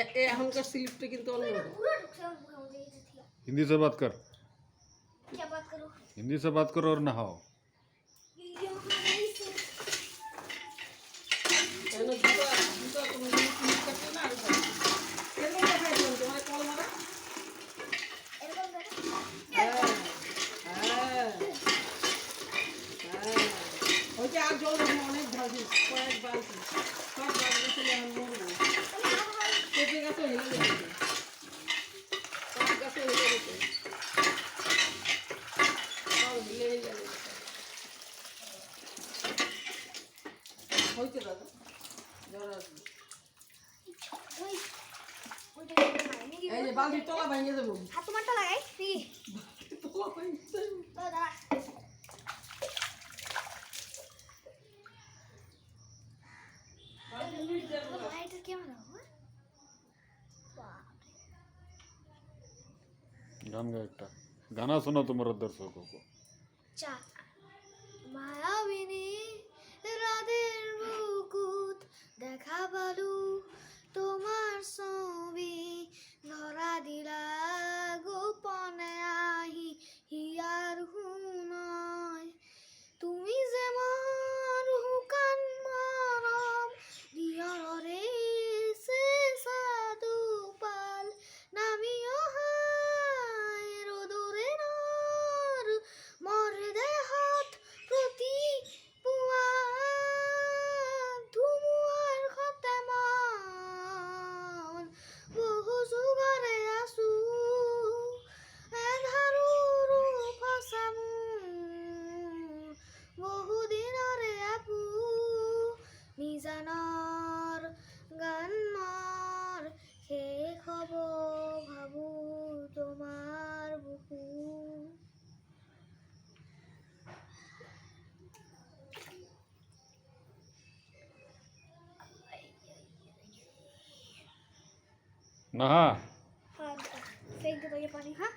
এখনকার স্লিপটা কিন্তু অন্যরকম। हिंदी से बात कर। क्या बात करूं? हिंदी से बात करो और नहाओ। কেন জুতা জুতা কোনো স্লিপ কাটে না আর এরকম দেখাই দিলাম তোমার কল মারা। হ্যাঁ হ্যাঁ হ্যাঁ ওইটা আর জল দেবো অনেক ঢালছি কয়েক বালতি সব বালতি চলে এখন মরবো পেঁপে গাছও হেলে গেছে পাট গাছও হেলে গেছে সব হেলে হেলে গেছে হইতে দাদা জ্বর আসবে এই যে বালতি তলা ভেঙে দেবো হাত তোমারটা লাগাই তলা ভেঙে দেবো দাঁড়া লাইটের ক্যামেরা गान गा एक गाना सुनो तुम्हारे दर्शकों को। চা মায়াবিনী রাতের বুকুত দেখা পালু তোমার ছবি ধরা দিলা গোপনে আহি হিয়ার হুনয় তুমি যে মন হুকান মরম দিয়রে সে সাধু পাল নামিও হায় রোদরে নর মর দেহত প্রতি পুয়া ধুমুয়ার খতে মন বহু যুগরে আসু এধারু রূপ সামু বহু দিনরে আপু নিজানৰ গান মাৰ শেষ হ'ব ভাবো তোমাৰ বুকু नहा। फेंक दो ये पानी हाँ